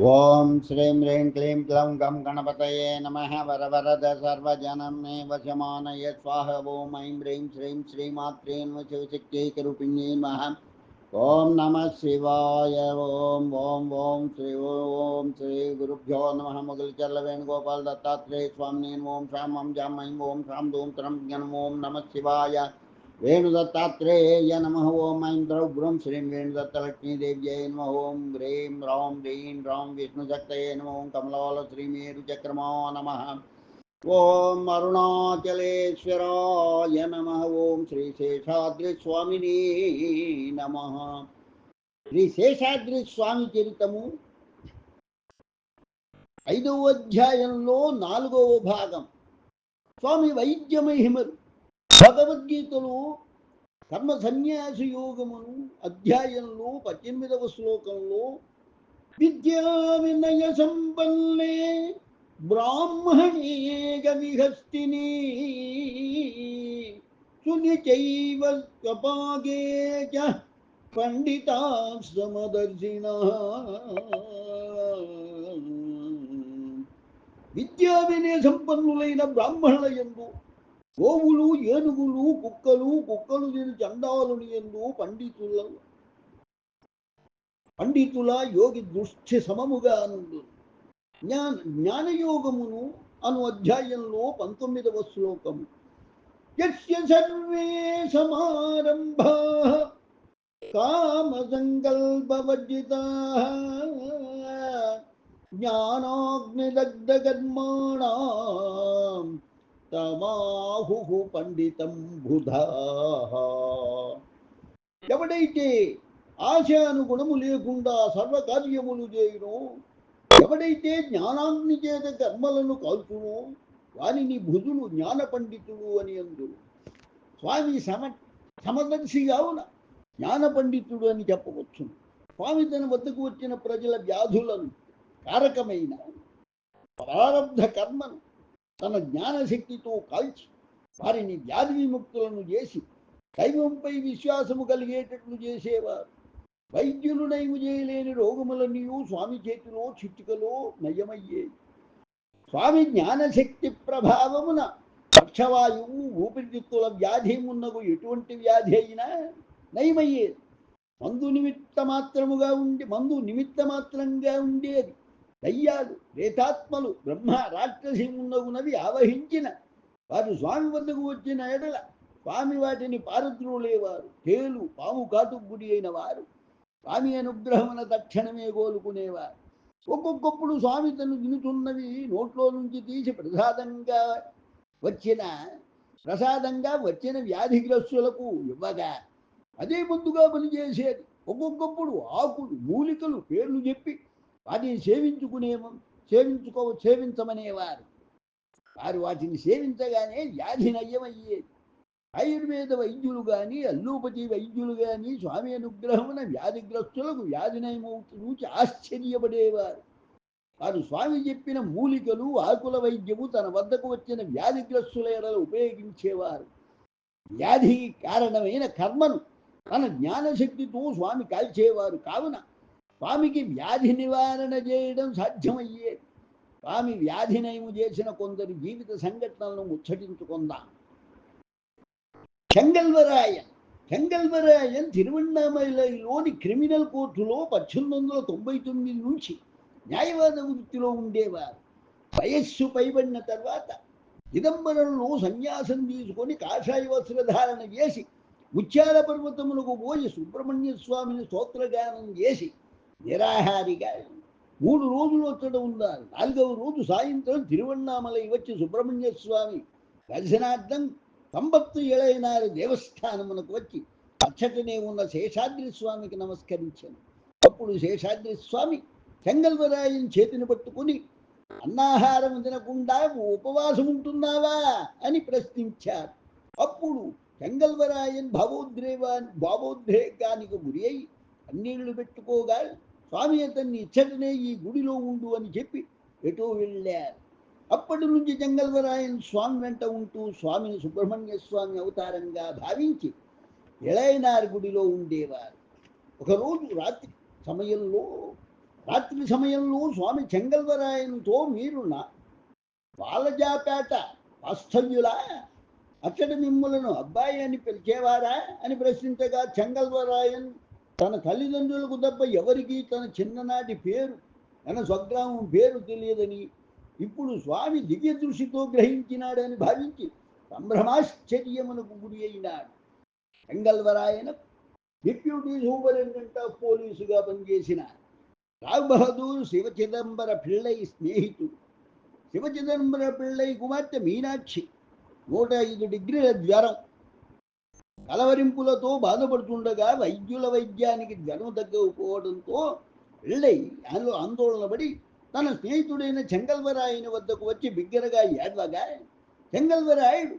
ఓం శ్రీం హ్రీం క్లీం క్లం గం గణపతయే నమః వరవరద సర్వజనం మే వశమానయ స్వాహ ఓం ఐం హ్రీం శ్రీం శ్రీమాత్రే నమః శివశక్తైకరూపిణ్యై నమః ఓం నమః శివాయ ఓం ఓం ఓం శ్రీ గురుభ్యో నమః మొదలుచర్ల వేణుగోపాల దత్తాత్రేయ స్వామి ఓం శాం ఓం జాం ఐం ఓం శాం ధూం త్రం జ్ఞం ఓం నమః శివాయ వేణుదత్తాత్రేయ నమః ఓం ఐం ద్రౌబ్రం శ్రీం వేణుదత్తలక్ష్మీదేవ్యై నమః ఓం హ్రీం రాం హ్రీం రాం విష్ణుశక్తయే నమః ఓం కమలవాల శ్రీమేరుచక్రమో నమః ఓం అరుణాచలేశ్వరాయ నమః ఓం శ్రీ శేషాద్రి స్వామిని నమః. శ్రీ శేషాద్రి స్వామి చరితము 5వ అధ్యాయంలో 4వ భాగం. స్వామి వైద్య మహిమలు. భగవద్గీతలో కర్మ సన్యాస యోగమును అధ్యాయంలో 18వ శ్లోకంలో విద్యా వినయ సంపన్నే బ్రాహ్మణే గవిహస్తిని సునిచైవ కపాగే చ పండితా సమదర్శినః. విద్యా వినయ సంపన్నులైన బ్రాహ్మణుల యందు గోవులు ఏనుగులు కుక్కలు దీని చండాలుని యందు పండితుల యోగి దృష్టి సమముగా నుండు. జ్ఞానయోగమును అను అధ్యాయంలో 19వ శ్లోకము. యస్య సర్వే సమారంభాః కామ సంకల్పవర్జితాః జ్ఞానాగ్నిదగ్ధకర్మాణాం తమాహుః పండితం బుధాః. ఎవడైతే ఆశానుగుణము లేకుండా సర్వకార్యములు చేయునో, ఎవడైతే జ్ఞానాగ్ని చేత కర్మలను కాల్చునో వానిని బుధులు జ్ఞాన పండితుడు అని అందురు. స్వామి సమదర్శిగా ఉన్న జ్ఞాన పండితుడు అని చెప్పవచ్చు. స్వామి తన వద్దకు వచ్చిన ప్రజల వ్యాధులను కారకమైన ప్రారబ్ధ కర్మను తన జ్ఞానశక్తితో కాల్చి వారిని వ్యాధి విముక్తులను చేసి దైవంపై విశ్వాసము కలిగేటట్లు చేసేవారు. వైద్యులు నయము చేయలేని రోగములన్నీ స్వామి చేతిలో చిటికలో నయమయ్యేవి. స్వామి జ్ఞానశక్తి ప్రభావమున పక్షవాయువు, ఊపిరితిత్తుల వ్యాధి మున్నగు ఎటువంటి వ్యాధి అయినా నయమయ్యేది. మందు నిమిత్త మాత్రంగా ఉండేది. దయ్యాలు, ప్రేతాత్మలు, బ్రహ్మ, రాక్షసి మున్నగునవి ఆవహించిన వారు స్వామి వద్దకు వచ్చిన ఎడల స్వామి వాటిని పారద్రోలేవారు. తేలు, పాము కాటుకు గురి అయిన వారు స్వామి అనుగ్రహమున తక్షణమే కోలుకునేవారు. ఒక్కొక్కప్పుడు స్వామి తను తినుతున్నవి నోట్లో నుంచి తీసి ప్రసాదంగా వచ్చిన వ్యాధిగ్రస్తులకు ఇవ్వగా అదే ముందుగా పనిచేసేది. ఒక్కొక్కప్పుడు ఆకులు, మూలికలు పేర్లు చెప్పి వాటిని సేవించమనేవారు. వారు వాటిని సేవించగానే వ్యాధి నయ్యమయ్యేది. ఆయుర్వేద వైద్యులు కానీ, అల్లోపతి వైద్యులు కానీ స్వామి అనుగ్రహమున వ్యాధిగ్రస్తులకు వ్యాధి నయమవుతూ చూచి ఆశ్చర్యపడేవారు. వారు స్వామి చెప్పిన మూలికలు, ఆకుల వైద్యము తన వద్దకు వచ్చిన వ్యాధిగ్రస్తుల ఎడల ఉపయోగించేవారు. వ్యాధికి కారణమైన కర్మను తన జ్ఞానశక్తితో స్వామి కాల్చేవారు. కావున స్వామికి వ్యాధి నివారణ చేయడం సాధ్యమయ్యేది. స్వామి వ్యాధి నయము చేసిన కొందరి జీవిత సంఘటనలను ముచ్చటించుకుందాం. చెంగల్వరాయన్ తిరువణ్ణామలైలోని క్రిమినల్ కోర్టులో 1899 నుంచి న్యాయవాద వృత్తిలో ఉండేవారు. వయస్సు పైబడిన తర్వాత చిదంబరంలో సన్యాసం తీసుకొని కాషాయ వస్త్రధారణ చేసి ముత్యాల పర్వతములకు పోయి సుబ్రహ్మణ్య స్వామిని స్తోత్రగానం చేసి నిరాహారిగా 3 రోజులు అక్కడ ఉన్నారు. 4వ రోజు సాయంత్రం తిరువణ్ణామలై వచ్చి సుబ్రహ్మణ్య స్వామి దర్శనార్థం సంబత్తు ఎళైనారు దేవస్థానమునకు వచ్చి అచ్చటనే ఉన్న శేషాద్రి స్వామికి నమస్కరించాను. అప్పుడు శేషాద్రి స్వామి చెంగల్వరాయన్ చేతిని పట్టుకుని, అన్నాహారం తినకుండా ఉపవాసం ఉంటున్నావా అని ప్రశ్నించారు. అప్పుడు చెంగల్వరాయన్ భావోద్రేకానికి గురి అయి కన్నీళ్లు పెట్టుకోగా స్వామి అతన్ని ఇచ్చటనే ఈ గుడిలో ఉండు అని చెప్పి ఎటో వెళ్ళారు. అప్పటి నుంచి చెంగల్వరాయన్ స్వామి వెంట ఉంటూ స్వామిని సుబ్రహ్మణ్య స్వామి అవతారంగా భావించి ఎళైనార్ గుడిలో ఉండేవారు. ఒకరోజు రాత్రి సమయంలో రాత్రి సమయంలో స్వామి చెంగల్వరాయన్తో మీరు వాలజాపేట వాస్తవ్యులా, అక్కడ మిమ్మలను అబ్బాయి అని పిలిచేవారా అని ప్రశ్నించగా చెంగల్వరాయన్ తన తల్లిదండ్రులకు తప్ప ఎవరికీ తన చిన్ననాటి పేరు, తన స్వగ్రామం పేరు తెలియదని ఇప్పుడు స్వామి దివ్య దృష్టితో గ్రహించినాడని భావించి సంభ్రమాశ్చర్యమునకు గురి అయినాడు. చెంగల్వరాయన డిప్యూటీ సూపరింటెండెంట్ ఆఫ్ పోలీసుగా పనిచేసిన రావ్ బహదూర్ శివ చిదంబర పిళ్ళై స్నేహితుడు. శివ చిదంబర పిళ్ళై కుమార్తె మీనాక్షి 105 డిగ్రీల జ్వరం కలవరింపులతో బాధపడుతుండగా వైద్యుల వైద్యానికి జ్వరం తగ్గకపోవడంతో పిళ్ళై ఆందోళన పడి తన స్నేహితుడైన చెంగల్వరాయని వద్దకు వచ్చి బిగ్గరగా ఏడ్వగా చెంగల్వరాయుడు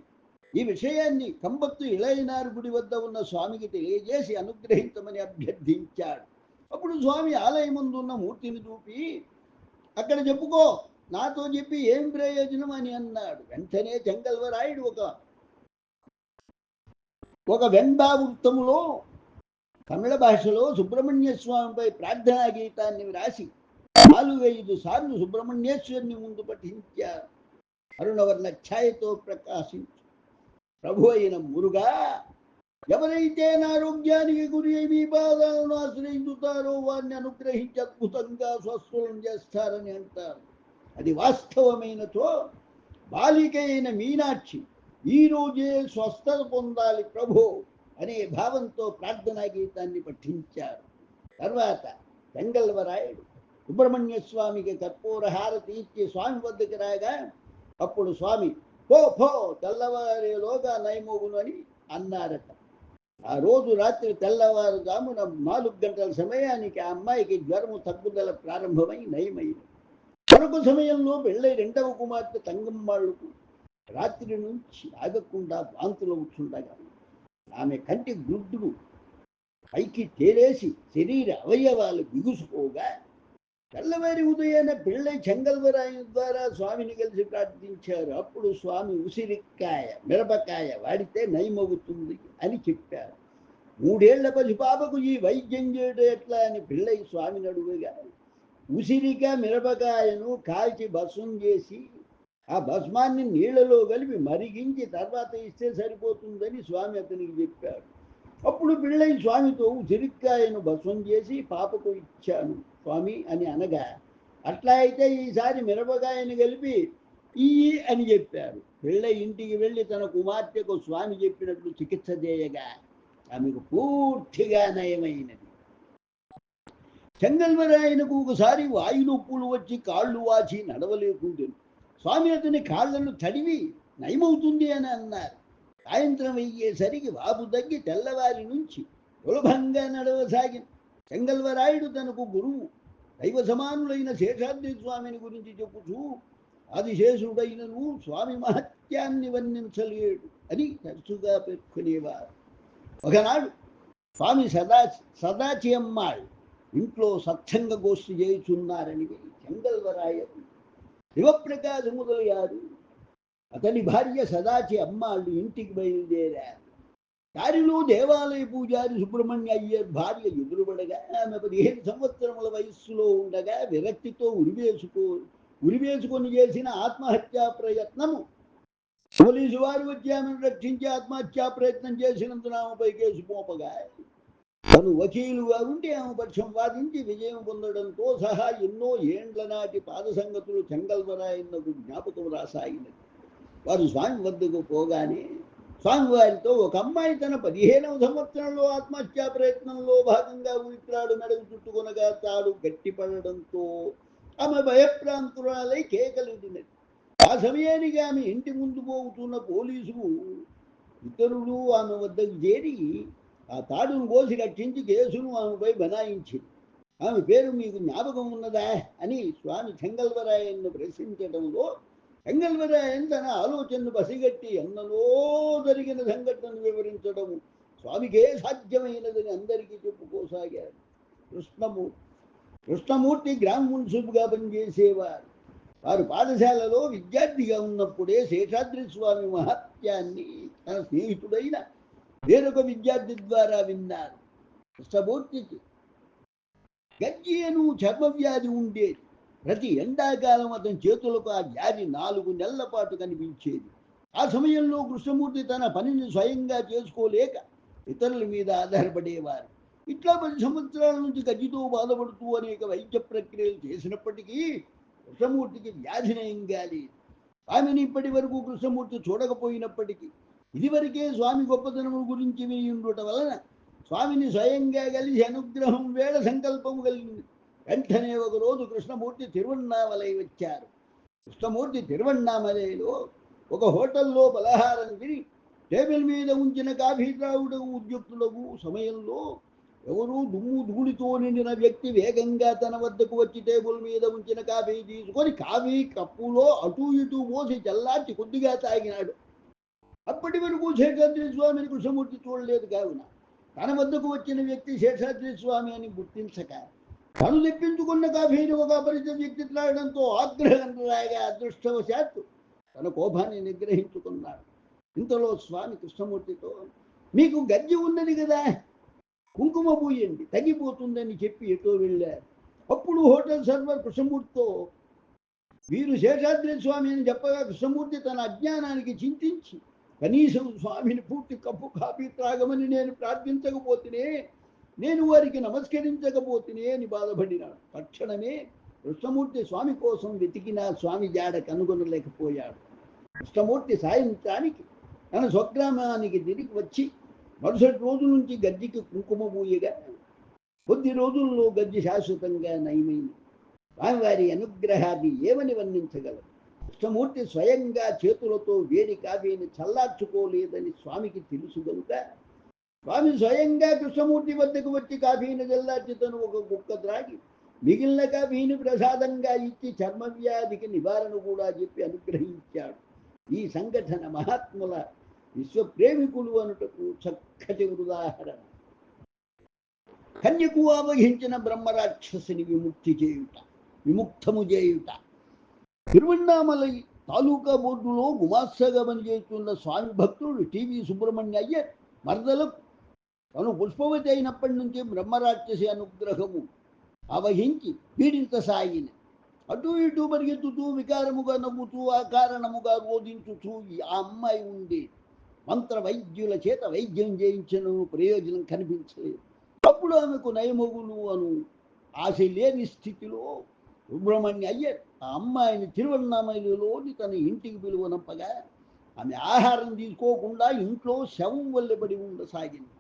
ఈ విషయాన్ని కంబత్తు ఇళయనారు గుడి వద్ద ఉన్న స్వామికి తెలియజేసి అనుగ్రహించమని అభ్యర్థించాడు. అప్పుడు స్వామి ఆలయం ముందు ఉన్న మూర్తిని చూపి అక్కడ చెప్పుకో, నాతో చెప్పి ఏం ప్రయోజనం అని అన్నాడు. వెంటనే చెంగల్వరాయుడు ఒక వెంబావృత్తములో తమిళ భాషలో సుబ్రహ్మణ్య స్వామిపై ప్రార్థనా గీతాన్ని వ్రాసి 4-5 సార్లు సుబ్రహ్మణ్యేశ్వరుని ముందు పఠించారు. అరుణవర్ణ ఛాయతో ప్రకాశించు ప్రభు అయిన మురుగా, ఎవరైతే నా ఆరోగ్యానికి గురి అయి మీ పాదాలను ఆశ్రయించుతారో వారిని అనుగ్రహించి అద్భుతంగా స్వస్థలం చేస్తారని అంటారు. అది వాస్తవమైనతో బాలిక అయిన మీనాక్షి ఈ రోజే స్వస్థత పొందాలి ప్రభు అనే భావంతో ప్రార్థనా గీతాన్ని పఠించారు. తర్వాత చెంగల్వరాయుడు సుబ్రహ్మణ్య స్వామికి కర్పూర హారతి ఇచ్చి స్వామి వద్దకు రాగా అప్పుడు స్వామి పో తెల్లవారేలోగా నయమోగును అని అన్నారట. ఆ రోజు రాత్రి తెల్లవారుజామున 4 గంటల సమయానికి ఆ అమ్మాయికి జ్వరము తగ్గుదల ప్రారంభమై నయమైంది. మరొక సమయంలో పెళ్ళై 2వ కుమార్తె తంగమ్మాళ్ళకు రాత్రి నుంచి ఆగకుండా వాంతులు అవుతుండగా ఆమె కంటి గుడ్డులు పైకి తేలేసి శరీర అవయవాలు బిగుసుకోగా తెల్లవారి ఉదయాన పిళ్ళై చెంగల్వరాయు ద్వారా స్వామిని కలిసి ప్రార్థించారు. అప్పుడు స్వామి ఉసిరికాయ మిరపకాయ వాడితే నయమవుతుంది అని చెప్పారు. 3 ఏళ్ల పసిపాపకు ఈ వైద్యం చేయడం ఎట్లా అని పిళ్ళై స్వామిని అడుగుగా ఉసిరిక మిరపకాయను కాల్చి భస్మం చేసి ఆ భస్మాన్ని నీళ్లలో కలిపి మరిగించి తర్వాత ఇస్తే సరిపోతుందని స్వామి అతనికి చెప్పారు. అప్పుడు పిళ్ళై స్వామితో ఉసిరికాయను భస్మం చేసి పాపకు ఇచ్చాను స్వామి అని అనగా, అట్లా అయితే ఈసారి మిరపకాయను కలిపి ఈ అని చెప్పారు. పిళ్ళై ఇంటికి వెళ్ళి తన కుమార్తెకు స్వామి చెప్పినట్లు చికిత్స చేయగా ఆమెకు పూర్తిగా నయమైనది. చెంగల్వరాయనకు ఒకసారి వాయు నొప్పులు వచ్చి కాళ్ళు వాచి నడవలేకుంటుంది. స్వామి అతని కాళ్లను తడివి నయమవుతుంది అని అన్నారు. సాయంత్రం అయ్యేసరికి వాపు తగ్గి తెల్లవారి నుంచి సులభంగా నడవసాగిన చెంగల్వరాయుడు తనకు గురువు దైవ సమానులైన శేషాద్రి స్వామిని గురించి చెప్పుచూ ఆదిశేషుడైనను స్వామి మహత్యాన్ని వర్ణించలేడు అని తరచుగా పేర్కొనేవారు. ఒకనాడు స్వామి సదాచి అమ్మాள் ఇంట్లో సత్సంగ గోష్ఠి చేయుచున్నారని చెంగల్వరాయడు శివప్రకాశ మొదలయ్యారు అతని భార్య సదాచి అమ్మాళ్ళు ఇంటికి బయలుదేరారు. దారిలో దేవాలయ పూజారి సుబ్రహ్మణ్య అయ్యర్ భార్య ఎదురుపడగా ఆమె 15 సంవత్సరముల వయస్సులో ఉండగా విరక్తితో ఉరివేసుకొని చేసిన ఆత్మహత్యా ప్రయత్నము పోలీసు వారు వచ్చి ఆమెను రక్షించి ఆత్మహత్యా ప్రయత్నం చేసినందున ఆమెపై కేసు మోపగా తను వకీలుగా ఉండి ఆమె పక్షం వాదించి విజయం పొందడంతో సహా ఎన్నో ఏండ్ల నాటి పాద సంగతులు చెంగల్వరాయన్నకు జ్ఞాపకం రాసాగినది. వారు స్వామి వద్దకు పోగానే స్వామివారితో ఒక అమ్మాయి తన 15వ సంవత్సరంలో ఆత్మహత్యా ప్రయత్నంలో భాగంగా ఊపిరాడు మెడకు చుట్టుకొనగా తాడు గట్టిపడడంతో ఆమె భయప్రాంతురాలై కేకలిడినది. ఆ సమయానికి ఆమె ఇంటి ముందు పోతున్న పోలీసులు ఇతరులు ఆమె వద్దకు చేరి ఆ తాడును కోసి రక్షించి కేసును ఆమెపై బనాయించింది. ఆమె పేరు మీకు జ్ఞాపకం ఉన్నదా అని స్వామి చెంగల్వరాయన్ను ప్రశ్నించడంలో చెంగల్వరాయన్ తన ఆలోచనను పసిగట్టి ఎన్నలో జరిగిన సంఘటనను వివరించడము స్వామికే సాధ్యమైనదని అందరికీ చెప్పుకోసాగారు. కృష్ణమూర్తి గ్రామ మున్సిపుగా పనిచేసేవారు. వారు పాఠశాలలో విద్యార్థిగా ఉన్నప్పుడే శేషాద్రి స్వామి మహత్యాన్ని తన స్నేహితుడైన వేరొక విద్యార్థి ద్వారా విన్నారు. కృష్ణమూర్తికి గజ్జి అను చర్మ వ్యాధి ఉండేది. ప్రతి ఎండాకాలం అతని చేతులకు ఆ వ్యాధి 4 నెలల పాటు కనిపించేది. ఆ సమయంలో కృష్ణమూర్తి తన పనిని స్వయంగా చేసుకోలేక ఇతరుల మీద ఆధారపడేవారు. ఇట్లా 10 సంవత్సరాల నుంచి గజ్జితో బాధపడుతూ అనేక వైద్య ప్రక్రియలు చేసినప్పటికీ కృష్ణమూర్తికి వ్యాధి నయం కాలేదు. ఆమెను ఇప్పటి వరకు కృష్ణమూర్తి చూడకపోయినప్పటికీ ఇదివరకే స్వామి గొప్పతనము గురించి విని ఉండుట వలన స్వామిని స్వయంగా కలిసి అనుగ్రహం వేళ సంకల్పము కలిగింది. వెంటనే ఒకరోజు కృష్ణమూర్తి తిరువణ్ణామలై వచ్చారు. కృష్ణమూర్తి తిరువణ్ణామలైలో ఒక హోటల్లో పలహారం తిని టేబుల్ మీద ఉంచిన కాఫీ త్రాగుటకు ఉద్యుక్తులకు సమయంలో ఎవరూ దుమ్ము ధూళితో నిండిన వ్యక్తి వేగంగా తన వద్దకు వచ్చి టేబుల్ మీద ఉంచిన కాఫీ తీసుకొని కాఫీ కప్పులో అటూ ఇటూ పోసి చల్లార్చి కొద్దిగా తాగినాడు. అప్పటి వరకు శేషాద్రి స్వామిని కృష్ణమూర్తి చూడలేదు కావున తన వద్దకు వచ్చిన వ్యక్తి శేషాద్రి స్వామి అని గుర్తించక తను తెప్పించుకున్న కాఫీని ఒక అపరిచిత వ్యక్తి త్రాగడంతో ఆగ్రహంలాగా అదృష్టవశాత్తు తన కోపాన్ని నిగ్రహించుకున్నాడు. ఇంతలో స్వామి కృష్ణమూర్తితో, మీకు గజ్జి ఉన్నది కదా, కుంకుమ పూయండి తగ్గిపోతుందని చెప్పి ఎటో వెళ్ళారు. అప్పుడు హోటల్ సర్వర్ కృష్ణమూర్తితో వీరు శేషాద్రి స్వామి అని చెప్పగా కృష్ణమూర్తి తన అజ్ఞానానికి చింతించి కనీసం స్వామిని పూర్తి కప్పు కాఫీ త్రాగమని నేను ప్రార్థించకపోతేనే, నేను వారికి నమస్కరించకపోతేనే అని బాధపడినాడు. తక్షణమే కృష్ణమూర్తి స్వామి కోసం వెతికినా స్వామి జాడ కనుగొనలేకపోయాడు. కృష్ణమూర్తి సాయంత్రానికి తన స్వగ్రామానికి తిరిగి వచ్చి మరుసటి రోజు నుంచి గజ్జికి కుంకుమ పూయగా కొద్ది రోజుల్లో గజ్జి శాశ్వతంగా నయమైంది. స్వామివారి అనుగ్రహాన్ని ఏమని వర్ణించగలరు? కృష్ణమూర్తి స్వయంగా చేతులతో వేడి కాఫీని చల్లార్చుకోలేదని స్వామికి తెలుసు కనుక స్వామి స్వయంగా కృష్ణమూర్తి వద్దకు వచ్చి కాఫీని చల్లార్చి తను ఒక గుక్క త్రాగి మిగిలిన కాఫీని ప్రసాదంగా ఇచ్చి చర్మవ్యాధికి నివారణ కూడా చెప్పి అనుగ్రహించాడు. ఈ సంఘటన మహాత్ముల విశ్వప్రేమికులు అనుటకు చక్కటి ఉదాహరణ. కన్యకు ఆవహించిన బ్రహ్మరాక్షసిని విముక్తము చేయుట. తిరువణ్ణామలై తాలూకా బోర్డులో గుమాస్తగా పనిచేస్తున్న స్వామి భక్తుడు టీవీ సుబ్రహ్మణ్య అయ్యర్ మరదలకు తను పుష్పవతి అయినప్పటి నుంచి బ్రహ్మరాక్షసి అనుగ్రహము ఆవహించి పీడించసాగిన. అటు ఇటు పరిగెత్తుతూ వికారముగా నవ్వుతూ అకారణముగా రోధించుతూ ఆ అమ్మాయి ఉండి మంత్ర వైద్యుల చేత వైద్యం చేయించను ప్రయోజనం కనిపించలేదు. అప్పుడు ఆమెకు నయమగులు అను ఆశ లేని స్థితిలో సుబ్రహ్మణ్య అయ్యర్ ఆ అమ్మాయిని తిరువణ్ణామలైలోని తన ఇంటికి పిలువనంపగా ఆమె ఆహారం తీసుకోకుండా ఇంట్లో శవం వల్లబడి ఉండసాగింది.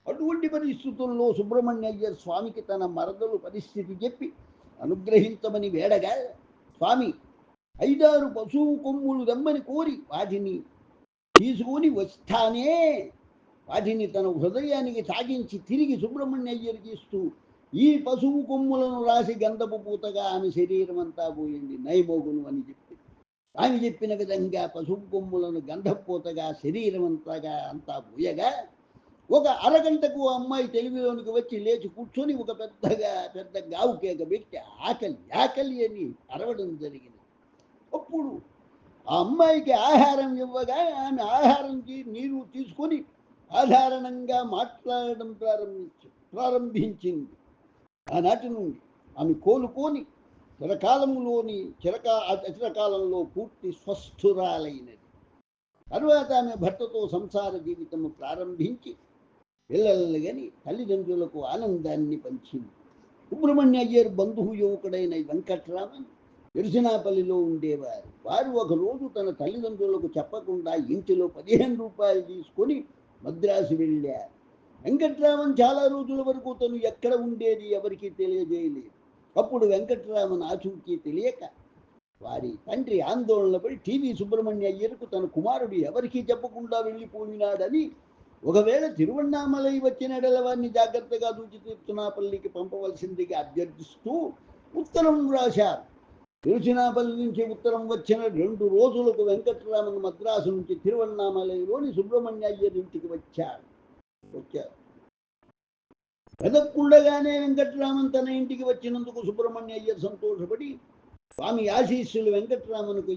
అటువంటి పరిస్థితుల్లో సుబ్రహ్మణ్య అయ్యర్ స్వామికి తన మరదలు పరిస్థితి చెప్పి అనుగ్రహించమని వేడగా స్వామి 5-6 పశువు కొమ్ములు దమ్మని కోరి వాటిని తీసుకొని వస్తానే వాటిని తన హృదయానికి తాగించి తిరిగి సుబ్రహ్మణ్య అయ్యర్కి ఇస్తూ ఈ పశువు కొమ్ములను రాసి గంధపు పూతగా ఆమె శరీరం అంతా పోయింది, నయమోగును అని చెప్పి ఆమె చెప్పిన విధంగా పశువు కొమ్ములను గంధపూతగా శరీరం అంతా పోయగా ఒక అరగంటకు అమ్మాయి తెలివిలోనికి వచ్చి లేచి కూర్చొని ఒక పెద్ద గావు కేక పెట్టి ఆకలి అని అరవడం జరిగింది. అప్పుడు ఆ అమ్మాయికి ఆహారం ఇవ్వగా ఆమె ఆహారంకి నీరు తీసుకొని సాధారణంగా మాట్లాడడం ప్రారంభించింది. ఆనాటి నుండి ఆమె కోలుకొని చిరకాలంలో పూర్తి స్వస్థురాలైనది. తరువాత ఆమె భర్తతో సంసార జీవితము ప్రారంభించి పిల్లలను గని తల్లిదండ్రులకు ఆనందాన్ని పంచింది. సుబ్రహ్మణ్య అయ్యర్ బంధువు యువకుడైన వెంకట్రామన్ తిరుచినాపల్లిలో ఉండేవారు. వారు ఒకరోజు తన తల్లిదండ్రులకు చెప్పకుండా ఇంటిలో 15 రూపాయలు తీసుకొని మద్రాసు వెళ్ళారు. వెంకట్రామన్ చాలా రోజుల వరకు తను ఎక్కడ ఉండేది ఎవరికి తెలియజేయలేదు. అప్పుడు వెంకట్రామన్ ఆచూకీ తెలియక వారి తండ్రి ఆందోళన పడి టీవీ సుబ్రహ్మణ్య అయ్యర్కు తన కుమారుడు ఎవరికీ చెప్పకుండా వెళ్ళిపోయినాడని, ఒకవేళ తిరువణ్ణామలై వచ్చిన వారిని జాగ్రత్తగా దూచి తిరుచినాపల్లికి పంపవలసిందిగా అభ్యర్థిస్తూ ఉత్తరం రాశారు. తిరుచినాపల్లి నుంచి ఉత్తరం వచ్చిన 2 రోజులకు వెంకట్రామన్ మద్రాసు నుంచి తిరువణ్ణామలైలోని సుబ్రహ్మణ్య అయ్యర్ ఇంటికి వచ్చారు. వెదక్కుండగానే వెంకట్రామన్ తన ఇంటికి వచ్చినందుకు సుబ్రహ్మణ్య అయ్యర్ సంతోషపడి స్వామి ఆశీస్సులు వెంకట్రామన్కు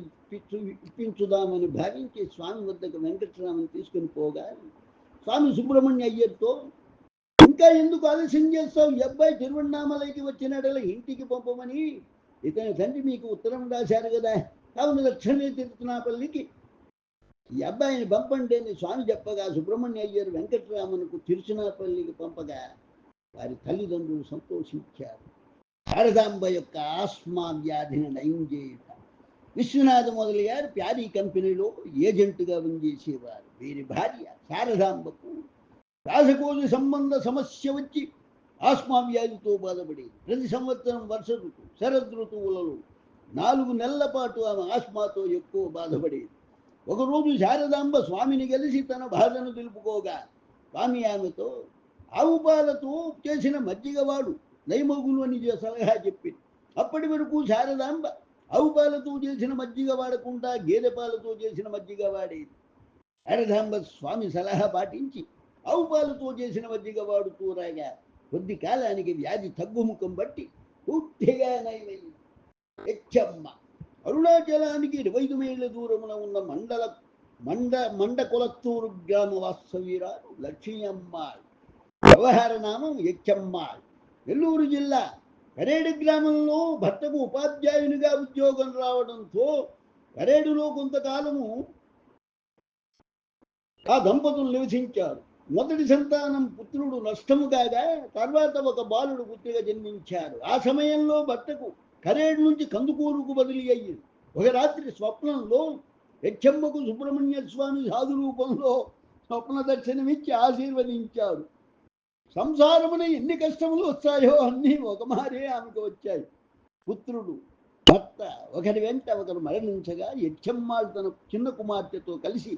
ఇప్పించుదామని భావించి స్వామి వద్దకు వెంకట్రామన్ తీసుకుని పోగా స్వామి సుబ్రహ్మణ్య అయ్యర్తో ఇంకా ఎందుకు ఆలస్యం చేస్తావు? ఈ అబ్బాయి తిరువణ్ణామలైకి వచ్చినడల ఇంటికి పంపమని ఇతని తండ్రి మీకు ఉత్తరం రాశారు కదా, కావున లక్ష్మీ తిరునాపల్లికి ఈ అబ్బాయిని పంపండి అని స్వామి చెప్పగా సుబ్రహ్మణ్య అయ్యర్ వెంకటరామన్కు తిరుచునాపల్లికి పంపగా వారి తల్లిదండ్రులు సంతోషించారు. శారదాంబ యొక్క ఆస్మా వ్యాధిని నయం చేయుట. విశ్వనాథ మొదలయ్యారు ప్యారీ కంపెనీలో ఏజెంటుగా పనిచేసేవారు. వీరి భార్య శారదాంబకు రాజకోజ సంబంధ సమస్య వచ్చి ఆస్మా వ్యాధితో బాధపడేది. ప్రతి సంవత్సరం వర్ష ఋతువు శరద్ ఋతువులలో 4 నెలల పాటు ఆమె ఆస్మాతో ఎక్కువ బాధపడేది. ఒకరోజు శారదాంబ స్వామిని కలిసి తన బాధను తెలుపుకోగా స్వామి ఆమెతో ఆవు పాలతో చేసిన మజ్జిగవాడు నయమగులు అని సలహా చెప్పింది. అప్పటి వరకు శారదాంబ ఆవు పాలతో చేసిన మజ్జిగ వాడకుండా గేదె పాలతో చేసిన మజ్జిగ వాడేది. శారదాంబ స్వామి సలహా పాటించి ఆవు పాలతో చేసిన మజ్జిగ వాడుతూ రాగా కొద్ది కాలానికి వ్యాధి తగ్గుముఖం బట్టి పూర్తిగా నయమైంది. హెచ్చమ్మ అరుణాచలానికి 25 మైళ్ళ దూరమున ఉన్న మండకొలత్తూరు గ్రామ వాస్తవ్యురాలు లక్ష్మీ అమ్మాள். వ్యవహార నామం హెచ్చమ్మాள். నెల్లూరు జిల్లా కరేడు గ్రామంలో భర్తకు ఉపాధ్యాయునిగా ఉద్యోగం రావడంతో కరేడులో కొంతకాలము ఆ దంపతులు నివసించారు. మొదటి సంతానం పుత్రుడు నష్టము కాగా తర్వాత ఒక బాలుడు పుత్రిగా జన్మించారు. ఆ సమయంలో భర్తకు కరేడు నుంచి కందుకూరుకు బదిలీ అయ్యింది. ఒక రాత్రి స్వప్నంలో హెచ్చమ్మకు సుబ్రహ్మణ్య స్వామి సాధు రూపంలో స్వప్న దర్శనమిచ్చి ఆశీర్వదించారు. సంసారమున ఎన్ని కష్టములు వచ్చాయో అన్నీ ఒక మారే ఆమెకు వచ్చాయి. పుత్రుడు భర్త ఒకరి వెంట ఒకరు మరణించగా హెచ్చమ్మాள் తన చిన్న కుమార్తెతో కలిసి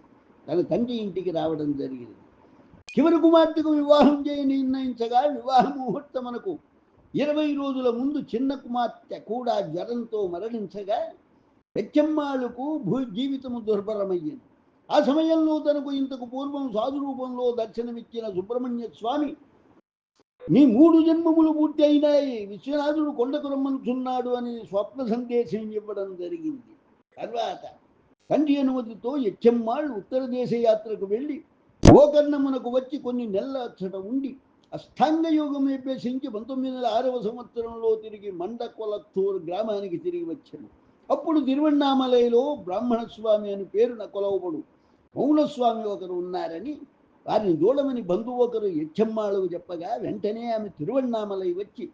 తన తండ్రి ఇంటికి రావడం జరిగింది. చివరి కుమార్తెకు వివాహం చేయని నిర్ణయించగా వివాహ ముహూర్తమునకు 20 రోజుల ముందు చిన్న కుమార్తె కూడా జ్వరంతో మరణించగా హెచ్చమ్మాళ్ళకు జీవితము దుర్భరమయ్యింది. ఆ సమయంలో తనకు ఇంతకు పూర్వం సాధు రూపంలో దర్శనమిచ్చిన సుబ్రహ్మణ్య స్వామి నీ 3 జన్మములు పూర్తి అయినాయి, విశ్వనాథుడు కొండకు రమ్మనుచున్నాడు అని స్వప్న సందేశం ఇవ్వడం జరిగింది. తర్వాత తండ్రి అనుమతితో హెచ్చమ్మాళ్ ఉత్తర దేశ యాత్రకు వెళ్ళి గోకర్ణమునకు వచ్చి కొన్ని నెలల అచ్చట ఉండి అష్టాంగ యోగం అభ్యసించి 1906వ సంవత్సరంలో తిరిగి మండకొలత్తూరు గ్రామానికి తిరిగి వచ్చాడు. అప్పుడు తిరువణ్ణామలైలో బ్రాహ్మణస్వామి అని పేరున కొలవబడు మౌనస్వామి ఒకరు ఉన్నారని వారిని చూడమని బంధువు ఒకరు హెచ్చమ్మాళ్ళకు చెప్పగా వెంటనే ఆమె తిరువణ్ణామలై వచ్చి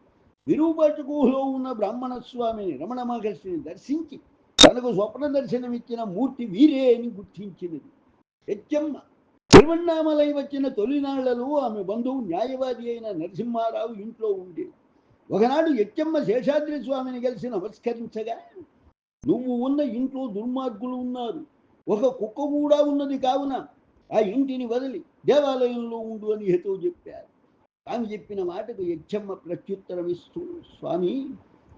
విరూపాటకులో ఉన్న బ్రాహ్మణస్వామిని రమణ మహర్షిని దర్శించి తనకు స్వప్న దర్శనమిచ్చిన మూర్తి వీరే అని గుర్తించినది. హెచ్చమ్మ తిరువణ్ణామలై వచ్చిన తొలినాళ్లలో ఆమె బంధువు న్యాయవాది అయిన నరసింహారావు ఇంట్లో ఉండేది. ఒకనాడు హెచ్చమ్మ శేషాద్రి స్వామిని కలిసి నమస్కరించగా నువ్వు ఉన్న ఇంట్లో దుర్మార్గులు ఉన్నారు, ఒక కుక్క కూడా ఉన్నది, కావున ఆ ఇంటిని వదిలి దేవాలయంలో ఉండు అని హేతువు చెప్పారు. ఆమె చెప్పిన మాటకు హెచ్చమ్మ ప్రత్యుత్తరం ఇస్తూ స్వామి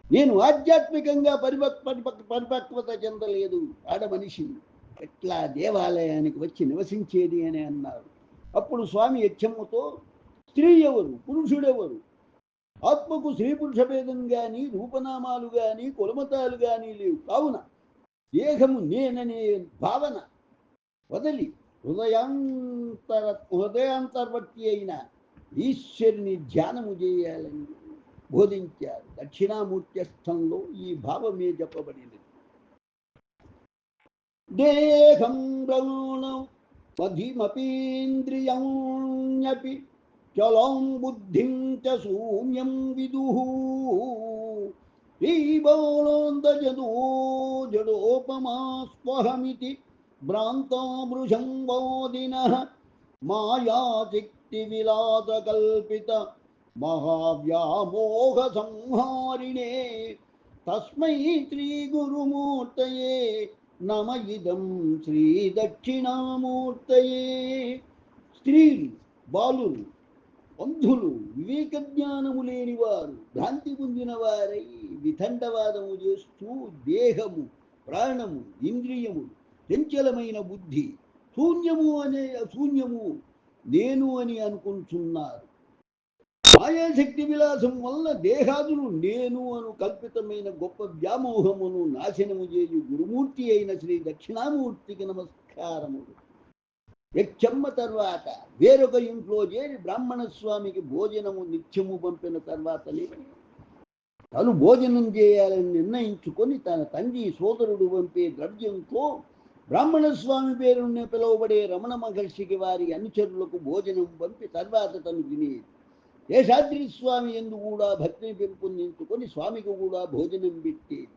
నేను ఆధ్యాత్మికంగా పరిపక్వత చెందలేదు, ఆడ మనిషి ఎట్లా దేవాలయానికి వచ్చి నివసించేది అని అన్నారు. అప్పుడు స్వామి హెచ్చమ్మతో స్త్రీ ఎవరు పురుషుడెవరు, ఆత్మకు స్త్రీ పురుష భేదం కానీ రూపనామాలు కానీ కులమతాలు కానీ లేవు, కావున దేహము నేననే భావన వదిలి హృదయాంతర్వర్తి అయిన ఈశ్వరుని ధ్యానము చేయాలని బోధించారు. దక్షిణామూర్త్యస్థంలో ఈ భావమే చెప్పబడినది. దేహం బ్రౌణం పధిమపీంద్రియంపి చలం బుద్ధిం చ శూన్యం విదుః శ్రీబాణోందజదో జడోపమా స్వహమితి భ్రాంతామృషం వాదినః మాయాశక్తి విలాస కల్పిత మహావ్యామోహ సంహారిణే తస్మై శ్రీ గురుమూర్తయే నమ ఇదం శ్రీ దక్షిణామూర్తయే. స్త్రీలు బాలురు అంధులు వివేక జ్ఞానము లేనివారు భ్రాంతి పొందిన వారై వితండవాదము చేస్తూ దేహము ప్రాణము ఇంద్రియము చంచలమైన బుద్ధి శూన్యము నేను అని అనుకుంటున్నారు. మాయాశక్తి విలాసం వల్ల దేహాదులు నేను అను కల్పితమైన గొప్ప వ్యామోహమును నాశనము చేయు గురుమూర్తి అయిన శ్రీ దక్షిణామూర్తికి నమస్కారములు. యచ్చమ్మ తర్వాత వేరొక ఇంట్లో చేరి బ్రాహ్మణ స్వామికి భోజనము నిత్యము పంపిన తర్వాతనే తను భోజనం చేయాలని నిర్ణయించుకొని తన తండ్రి సోదరుడు పంపే ద్రవ్యంతో బ్రాహ్మణ స్వామి పేరునే పిలువబడే రమణ మహర్షికి వారి అనుచరులకు భోజనం పంపి తర్వాత తను తినేది. శేషాద్రి స్వామి ఎందు కూడా భక్తిని పెంపొందించుకొని స్వామికి కూడా భోజనం పెట్టేది.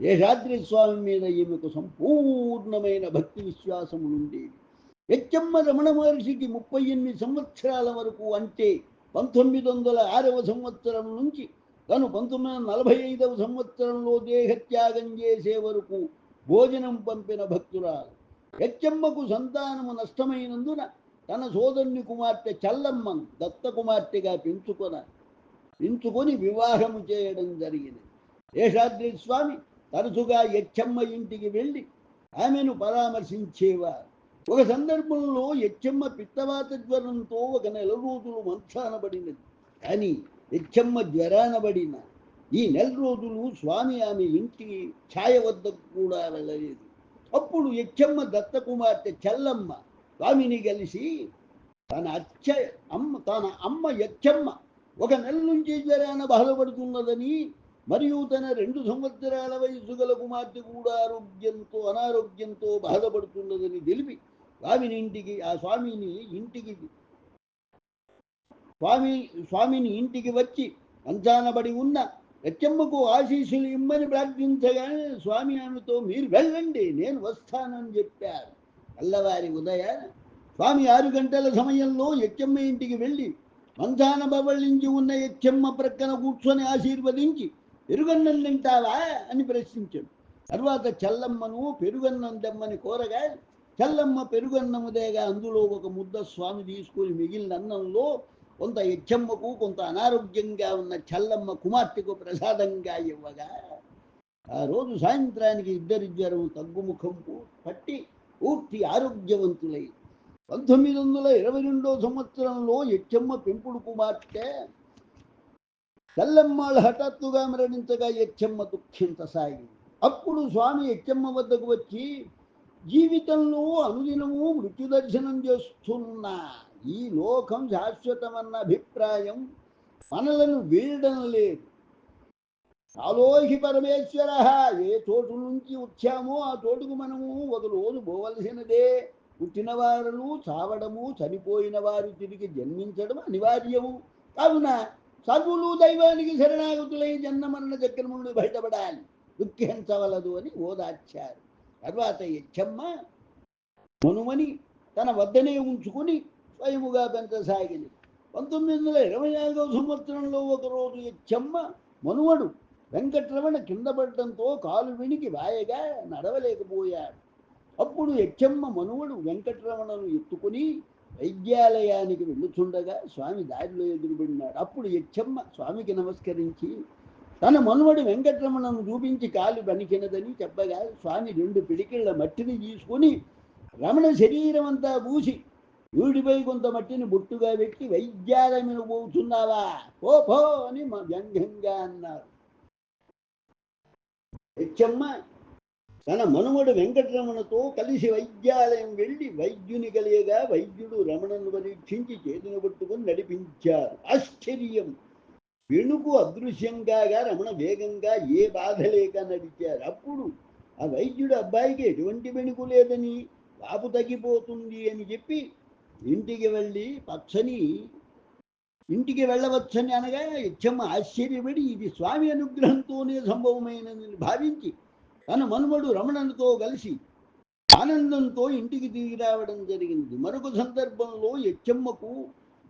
శేషాద్రి స్వామి మీద ఈమెకు సంపూర్ణమైన భక్తి విశ్వాసములుండేవి. యచ్చమ్మ రమణ మహర్షికి 38 సంవత్సరాల వరకు, అంటే 1906వ సంవత్సరం నుంచి తను 1945వ సంవత్సరంలో దేహత్యాగం చేసే వరకు భోజనం పంపిన భక్తురాలు. యచ్చమ్మకు సంతానము నష్టమైనందున తన సోదరుని కుమార్తె చల్లమ్మను దత్త కుమార్తెగా పెంచుకొని వివాహము చేయడం జరిగింది. శేషాద్రి స్వామి తరచుగా యచ్చమ్మ ఇంటికి వెళ్ళి ఆమెను పరామర్శించేవారు. ఒక సందర్భంలో యచ్చమ్మ పిత్తవాత జ్వరంతో ఒక నెల రోజులు మంచాన పడినది. కానీ యచ్చమ్మ జ్వరాన పడిన ఈ నెల రోజులు స్వామి ఆమె ఇంటి ఛాయ వద్దకు కూడా వెళ్ళలేదు. అప్పుడు యచ్చమ్మ దత్త కుమార్తె చల్లమ్మ స్వామిని కలిసి తన అమ్మ యచ్చమ్మ ఒక నెల నుంచి జ్వరాన బాధపడుతున్నదని, మరియు తన 2 సంవత్సరాల వయసు గల కుమార్తె కూడా అనారోగ్యంతో బాధపడుతున్నదని తెలిపి స్వామిని ఇంటికి వచ్చి మంచానబడి ఉన్న యచ్చమ్మకు ఆశీస్సులు ఇమ్మని ప్రార్థించగానే స్వామి ఆమెతో మీరు వెళ్ళండి, నేను వస్తానని చెప్పారు. తెల్లవారి ఉదయాన స్వామి 6 గంటల సమయంలో యచ్చమ్మ ఇంటికి వెళ్ళి మంచాన బవళించి ఉన్న యచ్చమ్మ ప్రక్కన కూర్చొని ఆశీర్వదించి పెరుగన్నం తింటావా అని ప్రశ్నించాడు. తర్వాత చల్లమ్మను పెరుగన్నం తెమ్మని కోరగా చల్లమ్మ పెరుగన్నముదేగా అందులో ఒక ముద్ద స్వామి తీసుకుని మిగిలిన అన్నంలో కొంత యచ్చమ్మకు, కొంత అనారోగ్యంగా ఉన్న చల్లమ్మ కుమార్తెకు ప్రసాదంగా ఇవ్వగా ఆ రోజు సాయంత్రానికి ఇద్దరి జ్వరం తగ్గుముఖం పట్టి పూర్తి ఆరోగ్యవంతులై 1922వ సంవత్సరంలో యచ్చమ్మ పెంపుడు కుమార్తె చల్లమ్మాళ్ళు హఠాత్తుగా మరణించగా యచ్చమ్మ దుఃఖించసాగింది. అప్పుడు స్వామి యచ్చమ్మ వద్దకు వచ్చి జీవితంలో అనుదినము మృత్యు దర్శనం చేస్తున్న ఈ లోకం శాశ్వతమన్న అభిప్రాయం మనలను వీడడం లేదు. కాలోహి పరమేశ్వర, ఏ చోటు నుంచి వచ్చామో ఆ చోటుకు మనము ఒక రోజు పోవలసినదే. పుట్టిన వారు చావడము, చనిపోయిన వారు తిరిగి జన్మించడం అనివార్యము. కావున సర్వులు దైవానికి శరణాగతులై జన్మమరణ చక్రం నుండి బయటపడాలి, దుఃఖించవలదు అని ఓదార్చారు. తర్వాత యచ్చమ్మ మనుమని తన వద్దనే ఉంచుకుని స్వయముగా పెంచసాగింది. 1924వ సంవత్సరంలో ఒకరోజు యచ్చమ్మ మనుమడు వెంకటరమణ కింద పడటంతో కాలు వినికి వాయగా నడవలేకపోయాడు. అప్పుడు యచ్చమ్మ మనుమడు వెంకటరమణను ఎత్తుకుని వైద్యాలయానికి వెళ్ళుచుండగా స్వామి దారిలో ఎదురుపడినాడు. అప్పుడు యచ్చమ్మ స్వామికి నమస్కరించి తన మనుమడు వెంకటరమణను చూపించి కాలు బనికినదని చెప్పగా స్వామి 2 పిడికిళ్ల మట్టిని తీసుకుని రమణ శరీరం అంతా పూసి వీడిపై కొంత మట్టిని బొట్టుగా పెట్టి వైద్యాలయమును పోతున్నావా, పో అని వ్యంగ్యంగా అన్నారు. యచ్చమ్మ తన మనుమడు వెంకటరమణతో కలిసి వైద్యాలయం వెళ్ళి వైద్యుని కలియగా వైద్యుడు రమణను పరీక్షించి చేతిని పట్టుకుని నడిపించారు. ఆశ్చర్యం, వెనుకు అదృశ్యంగా రమణ వేగంగా ఏ బాధ లేక నడిచారు. అప్పుడు ఆ వైద్యుడు అబ్బాయికి ఎటువంటి వెనుకు లేదని, వాపు తగ్గిపోతుంది అని చెప్పి ఇంటికి వెళ్ళవచ్చని అనగా యచ్చమ్మ ఆశ్చర్యపడి ఇది స్వామి అనుగ్రహంతోనే సంభవమైనదని భావించి తన మనుమడు రమణతో కలిసి ఆనందంతో ఇంటికి తిరిగి రావడం జరిగింది. మరొక సందర్భంలో యచ్చమ్మకు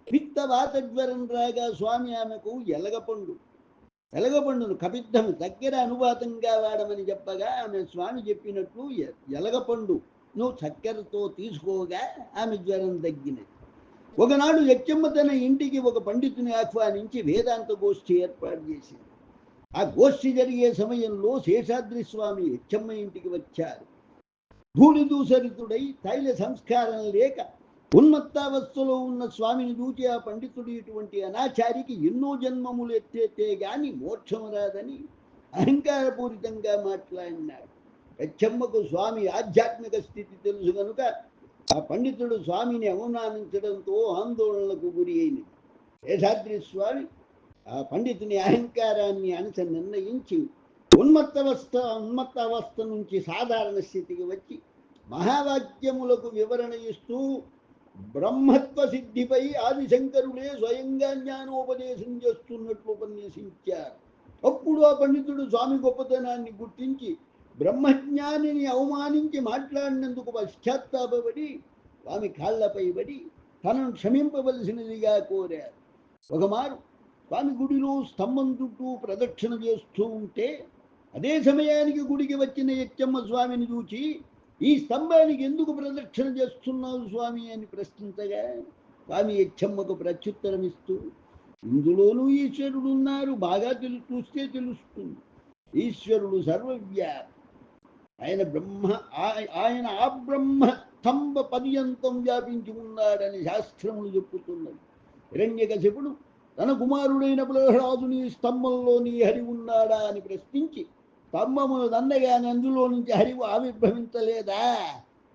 పిత్తవాత జ్వరం రాగా స్వామి ఆమెకు ఎలగపండును కపిద్ధం దగ్గర అనుపాతంగా వాడమని చెప్పగా ఆమె స్వామి చెప్పినట్లు ఎలగపండు నువ్వు చక్కెరతో తీసుకోగా ఆమె జ్వరం తగ్గినది. ఒకనాడు యచ్చమ్మ తన ఇంటికి ఒక పండితుని ఆహ్వానించి వేదాంత గోష్ఠి ఏర్పాటు చేసింది. ఆ గోష్ఠి జరిగే సమయంలో శేషాద్రి స్వామి యచ్చమ్మ ఇంటికి వచ్చారు. ధూళిదూసరితుడై తైల సంస్కారం లేక ఉన్మత్తావస్థలో ఉన్న స్వామిని చూచి ఆ పండితుడు ఇటువంటి అనాచారికి ఎన్నో జన్మములు ఎత్తేతే గాని మోక్షం రాదని అహంకారపూరితంగా మాట్లాడినాడు. యచ్చమ్మకు స్వామి ఆధ్యాత్మిక స్థితి తెలుసు కనుక ఆ పండితుడు స్వామిని అవమానించడంతో ఆందోళనకు గురి అయినది. శేషాద్రి స్వామి ఆ పండితుని అహంకారాన్ని అణచ నిర్ణయించి ఉన్మత్త అవస్థ నుంచి సాధారణ స్థితికి వచ్చి మహావాక్యములకు వివరణ ఇస్తూ బ్రహ్మత్వ సిద్ధిపై ఆదిశంకరుడే స్వయంగా జ్ఞానోపదేశం చేస్తున్నట్లు ఉపన్యసించారు. అప్పుడు ఆ పండితుడు స్వామి గొప్పతనాన్ని గుర్తించి బ్రహ్మజ్ఞానిని అవమానించి మాట్లాడినందుకు పశ్చాత్తాపడి స్వామి కాళ్లపై పడి తనను క్షమింపవలసినదిగా కోరారు. ఒకమారు స్వామి గుడిలో స్తంభం చుట్టూ ప్రదక్షిణ చేస్తూ ఉంటే అదే సమయానికి గుడికి వచ్చిన యచ్చమ్మ స్వామిని చూచి, ఈ స్తంభానికి ఎందుకు ప్రదక్షిణ చేస్తున్నావు స్వామి అని ప్రశ్నించగా స్వామి యచ్చమ్మకు ప్రత్యుత్తరం ఇస్తూ, ఇందులోనూ ఈశ్వరుడు ఉన్నారు, బాగా చూస్తే తెలుస్తుంది. ఈశ్వరుడు సర్వవ్యాపి, ఆయన ఆ బ్రహ్మ స్తంభ పర్యంతం వ్యాపించి ఉన్నాడని శాస్త్రములు చెప్పుతున్నది. హిరణ్యకశిపుడు తన కుమారుడైన ప్రహ్లాదుని స్తంభంలోని హరి ఉన్నాడా అని ప్రశ్నించి స్తంభమును దండగానే అందులో నుంచి హరివు ఆవిర్భవించలేదా,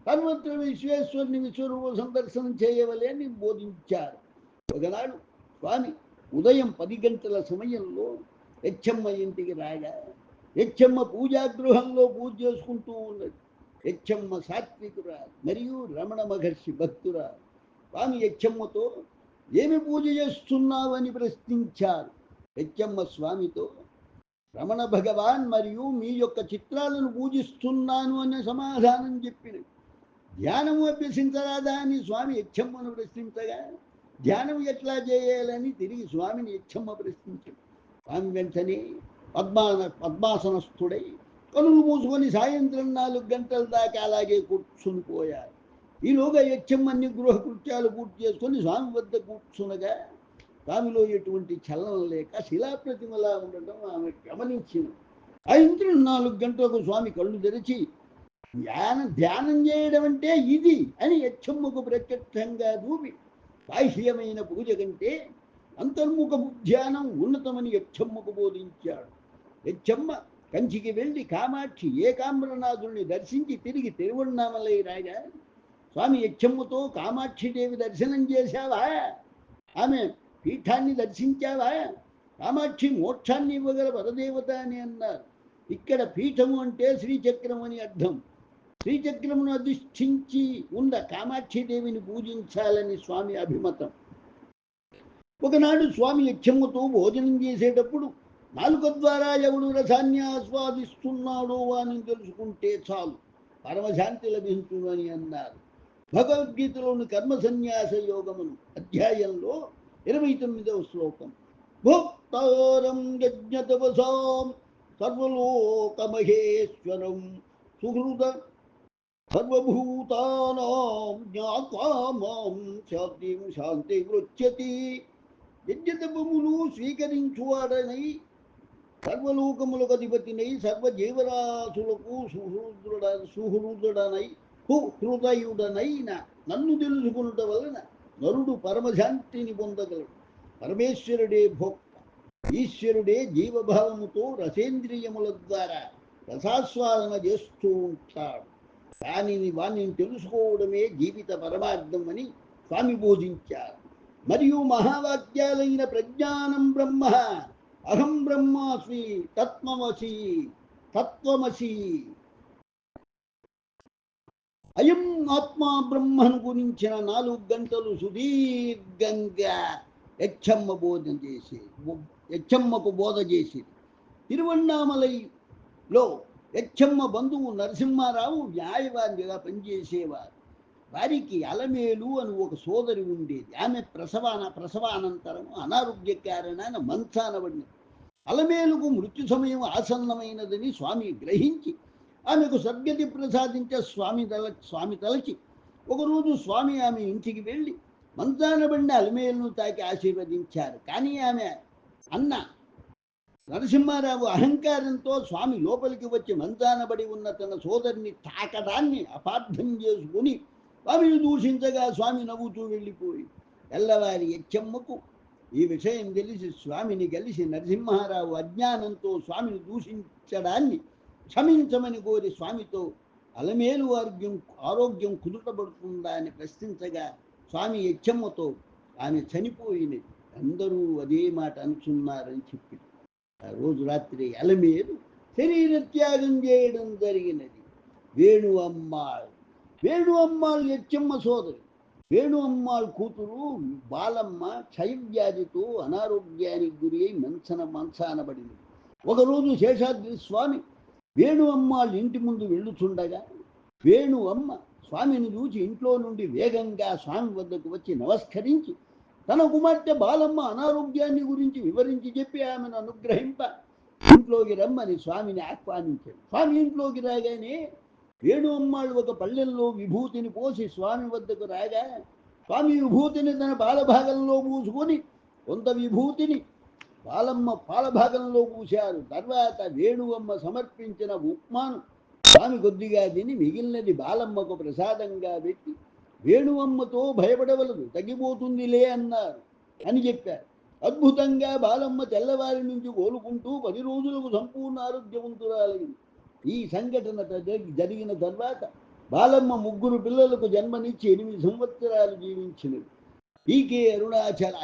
సర్వత్ర విశ్వేశ్వరుని విశ్వరూప సందర్శనం చేయవలేని బోధించారు. ఒకనాడు స్వామి ఉదయం 10 గంటల సమయంలో యచ్చమ్మ ఇంటికి రాగా యచ్చమ్మ పూజాగృహంలో పూజ చేసుకుంటూ ఉన్నది. యచ్చమ్మ సాత్వికురాలు మరియు రమణ మహర్షి భక్తురాలు. స్వామి యచ్చమ్మతో ఏమి పూజ చేస్తున్నావని ప్రశ్నించారు. యచ్చమ్మ స్వామితో రమణ భగవాన్ మరియు మీ యొక్క చిత్రాలను పూజిస్తున్నాను అనే సమాధానం చెప్పినది. ధ్యానము అభ్యసించరాదా అని స్వామి యచ్చమ్మను ప్రశ్నించగా ధ్యానం ఎట్లా చేయాలని తిరిగి స్వామిని యచ్చమ్మ ప్రశ్నించాడు. స్వామి వెంటనే పద్మాసనస్థుడై కనులు మూసుకొని సాయంత్రం 4 గంటల దాకా అలాగే కూర్చుని పోయారు. ఈలోగా యచ్చమ్మన్ని గృహ కృత్యాలు పూర్తి చేసుకొని స్వామి వద్ద కూర్చునగా స్వామిలో ఎటువంటి చలనం లేక శిలాప్రతిమలా ఉండటం ఆమె గమనించింది. సాయంత్రం 4 గంటలకు స్వామి కళ్ళు తెరిచి ధ్యానం చేయడం అంటే ఇది అని యచ్చమ్మకు ప్రత్యక్షంగా చూపి బాహ్యమైన పూజ కంటే అంతర్ముఖ ధ్యానం ఉన్నతమని యచ్చమ్మకు బోధించాడు. యచ్చమ్మ కంచికి వెళ్ళి కామాక్షి ఏకాంబరనాథుల్ని దర్శించి తిరిగి తిరువణ్ణామలై రాగా స్వామి యచ్చమ్మతో కామాక్షిదేవి దర్శనం చేశావా, ఆమె పీఠాన్ని దర్శించావా, కామాక్షి మోక్షాన్ని ఇవ్వగల పరదేవత అని అన్నారు. ఇక్కడ పీఠము అంటే శ్రీచక్రం అని అర్థం. శ్రీచక్రమును అధిష్ఠించి ఉన్న కామాక్షిదేవిని పూజించాలని స్వామి అభిమతం. ఒకనాడు స్వామి యచ్చమ్మతో భోజనం చేసేటప్పుడు నాలుక ద్వారా ఎవడు రసాన్ని ఆస్వాదిస్తున్నాడో అని తెలుసుకుంటే చాలు, పరమశాంతి లభించును అని అన్నారు. భగవద్గీతలోని కర్మ సన్యాస యోగమును అధ్యాయంలో 29వ శ్లోకం, భోక్తారం యజ్ఞతపసాం సర్వలోకమహేశ్వరం సుహృద సర్వభూతానాం జ్ఞాత్వా మాం శాంతి వృచ్యతి. యజ్ఞతపములు స్వీకరించువాడనై సర్వలోకములకు అధిపతినై సర్వజీవరాశులకు సుహృదయుడనైన నన్ను తెలుసుకునుట వలన నరుడు పరమశాంతిని పొందగలడు. పరమేశ్వరుడే భోక్త, ఈశ్వరుడే జీవభావముతో రసేంద్రియముల ద్వారా రసాస్వాదన చేస్తూ ఉంటాడు. వాణ్ణి తెలుసుకోవడమే జీవిత పరమార్థం అని స్వామి బోధించారు. మరియు మహావాక్యాలైన ప్రజ్ఞానం బ్రహ్మ, అహం బ్రహ్మాస్మి, తత్వమసి, అయం ఆత్మా బ్రహ్మను గురించిన 4 గంటలు సుదీర్ఘంగా యచ్చమ్మకు బోధ చేసేది. తిరువణ్ణామలైలో యచ్చమ్మ బంధువు నరసింహారావు న్యాయవాదిగా పనిచేసేవారు. వారికి అలమేలు అని ఒక సోదరి ఉండేది. ఆమె ప్రసవానంతరం అనారోగ్య కారణాన మంచాన పడినది. అలమేలుకు మృత్యు సమయం ఆసన్నమైనదని స్వామి గ్రహించి ఆమెకు సద్గతి ప్రసాదించే స్వామి తలచి ఒకరోజు స్వామి ఆమె ఇంటికి వెళ్ళి మంచాన పడిన అలమేలును తాకి ఆశీర్వదించారు. కానీ ఆమె అన్న నరసింహారావు అహంకారంతో స్వామి లోపలికి వచ్చి మంచానబడి ఉన్న తన సోదరిని తాకడాన్ని అపార్థం చేసుకుని స్వామిని దూషించగా స్వామి నవ్వుతూ వెళ్ళిపోయి తెల్లవారి యచ్చమ్మకు ఈ విషయం తెలిసి స్వామిని కలిసి నరసింహారావు అజ్ఞానంతో స్వామిని దూషించడాన్ని క్షమించమని కోరి స్వామితో అలమేలు ఆరోగ్యం కుదుటపడుతుందా అని ప్రశ్నించగా స్వామి యచ్చమ్మతో ఆమె చనిపోయినది, అందరూ అదే మాట అనుచున్నారని చెప్పి ఆ రోజు రాత్రి అలమేలు శరీర త్యాగం చేయడం జరిగినది. వేణు అమ్మాள் యచ్చమ్మ సోదరి. వేణు అమ్మాள் కూతురు బాలమ్మ క్షయవ్యాధితో అనారోగ్యానికి గురి అయి మంచానబడింది. ఒకరోజు శేషాద్రి స్వామి వేణు అమ్మాள் ఇంటి ముందు వెళ్ళుచుండగా వేణు అమ్మ స్వామిని చూచి ఇంట్లో నుండి వేగంగా స్వామి వద్దకు వచ్చి నమస్కరించి తన కుమార్తె బాలమ్మ అనారోగ్యాన్ని గురించి వివరించి చెప్పి ఆమెను అనుగ్రహింప ఇంట్లోకి రమ్మని స్వామిని ఆహ్వానించాడు. స్వామి ఇంట్లోకి రాగానే వేణు అమ్మాళ్ళు ఒక పళ్ళెంలో విభూతిని పోసి స్వామి వద్దకు రాగా స్వామి విభూతిని తన బాలభాగంలో పూసుకొని కొంత విభూతిని బాలమ్మ పాలభాగంలో పూశారు. తర్వాత వేణువమ్మ సమర్పించిన ఉప్మాను స్వామి కొద్దిగా తిని మిగిలినది బాలమ్మకు ప్రసాదంగా పెట్టి వేణువమ్మతో భయపడవలదు, తగ్గిపోతుందిలే అన్నారు అని చెప్పారు. అద్భుతంగా బాలమ్మ తెల్లవారి నుంచి కోలుకుంటూ 10 రోజులకు సంపూర్ణ ఆరోగ్యవంతురాలైంది. ఈ సంఘటన జరిగిన తర్వాత బాలమ్మ 3 పిల్లలకు జన్మనిచ్చి 8 సంవత్సరాలు జీవించినది. పీకే అరుణాచల